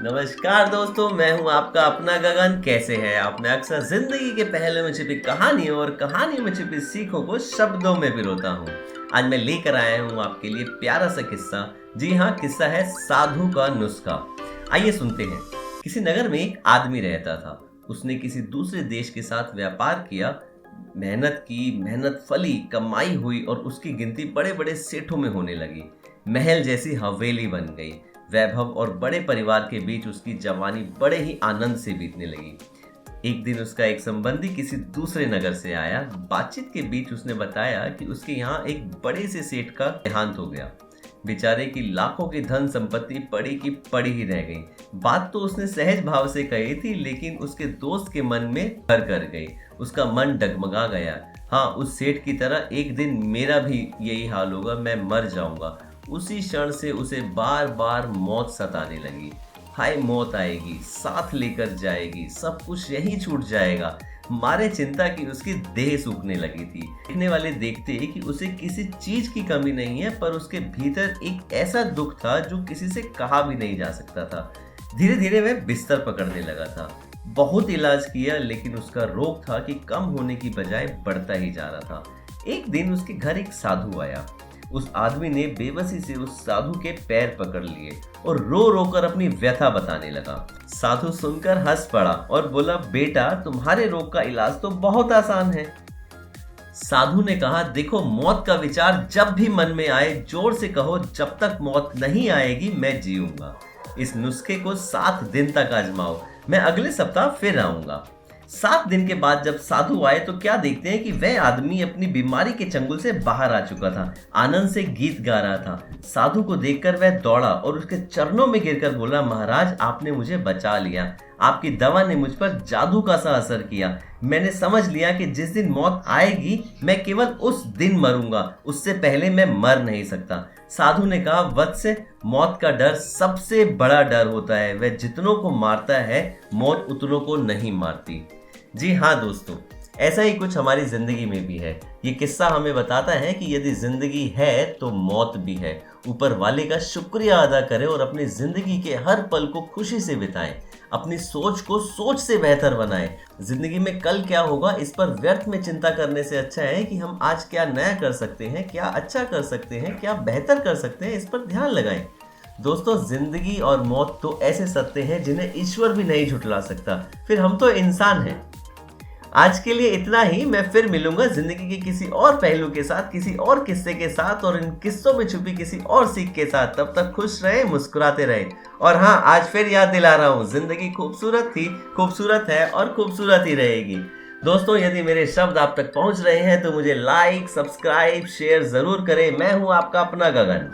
नमस्कार दोस्तों, मैं हूं आपका अपना गगन। कैसे हैं आप? मैं अक्सर जिंदगी के पहले में छिपी कहानियों और कहानियों में छिपी सीखों को शब्दों में पिरोता हूं। आज मैं लेकर आया हूं आपके लिए प्यारा सा किस्सा। जी हाँ, किस्सा है साधु का नुस्खा। आइए सुनते हैं। किसी नगर में एक आदमी रहता था। उसने किसी दूसरे देश के साथ व्यापार किया, मेहनत की, मेहनत फली, कमाई हुई और उसकी गिनती बड़े बड़े सेठों में होने लगी। महल जैसी हवेली बन गई। वैभव और बड़े परिवार के बीच उसकी जवानी बड़े ही आनंद से बीतने लगी। एक दिन उसका एक संबंधी किसी दूसरे नगर से आया। बातचीत के बीच उसने बताया कि उसके यहाँ एक बड़े से सेठ का देहांत हो गया। बेचारे की लाखों की धन संपत्ति पड़ी की पड़ी ही रह गई। बात तो उसने सहज भाव से कही थी, लेकिन उसके दोस्त के मन में घर कर गई। उसका मन डगमगा गया। हाँ, उस सेठ की तरह एक दिन मेरा भी यही हाल होगा, मैं मर जाऊंगा। उसी क्षण से उसे बार बार मौत सताने लगी। हाय, मौत आएगी, साथ लेकर जाएगी, सब कुछ यहीं छूट जाएगा। मारे चिंता की उसकी देह सूखने लगी थी। देखने वाले देखते ही कि उसे किसी चीज की कमी नहीं है, पर उसके भीतर एक ऐसा दुख था जो किसी से कहा भी नहीं जा सकता था। धीरे धीरे वह बिस्तर पकड़ने लगा था। बहुत इलाज किया, लेकिन उसका रोग था कि कम होने की बजाय बढ़ता ही जा रहा था। एक दिन उसके घर एक साधु आया। उस आदमी ने बेबसी से उस साधु के पैर पकड़ लिए और रो रो कर अपनी व्यथा बताने लगा। साधु सुनकर हंस पड़ा और बोला, बेटा, तुम्हारे रोग का इलाज तो बहुत आसान है। साधु ने कहा, देखो, मौत का विचार जब भी मन में आए जोर से कहो, जब तक मौत नहीं आएगी मैं जीऊंगा। इस नुस्खे को 7 दिन तक आजमाओ। मैं अगले सप्ताह फिर आऊंगा। 7 दिन के बाद जब साधु आए तो क्या देखते हैं कि वह आदमी अपनी बीमारी के चंगुल से बाहर आ चुका था। आनंद से गीत गा रहा था। साधु को देखकर वह दौड़ा और उसके चरणों में गिरकर बोला, महाराज, आपने मुझे बचा लिया। आपकी दवा ने मुझ पर जादू का सा असर किया। मैंने समझ लिया कि जिस दिन मौत आएगी मैं केवल उस दिन मरूंगा, उससे पहले मैं मर नहीं सकता। साधु ने कहा, वत्स, मौत का डर सबसे बड़ा डर होता है। वह जितनों को मारता है, मौत उतनों को नहीं मारती। जी हाँ दोस्तों, ऐसा ही कुछ हमारी जिंदगी में भी है। ये किस्सा हमें बताता है कि यदि जिंदगी है तो मौत भी है। ऊपर वाले का शुक्रिया अदा करें और अपनी जिंदगी के हर पल को खुशी से बिताएं। अपनी सोच को सोच से बेहतर बनाएं। जिंदगी में कल क्या होगा इस पर व्यर्थ में चिंता करने से अच्छा है कि हम आज क्या नया कर सकते हैं, क्या अच्छा कर सकते हैं, क्या बेहतर कर सकते हैं, इस पर ध्यान लगाएं। दोस्तों, जिंदगी और मौत तो ऐसे सत्य हैं जिन्हें ईश्वर भी नहीं झुठला सकता। फिर हम तो इंसान हैं। आज के लिए इतना ही। मैं फिर मिलूंगा जिंदगी के किसी और पहलू के साथ, किसी और किस्से के साथ और इन किस्सों में छुपी किसी और सीख के साथ। तब तक खुश रहे, मुस्कुराते रहे। और हाँ, आज फिर याद दिला रहा हूँ, जिंदगी खूबसूरत थी, खूबसूरत है और खूबसूरत ही रहेगी। दोस्तों, यदि मेरे शब्द आप तक पहुंच रहे हैं तो मुझे लाइक, सब्सक्राइब, शेयर जरूर करें। मैं हूं आपका अपना गगन।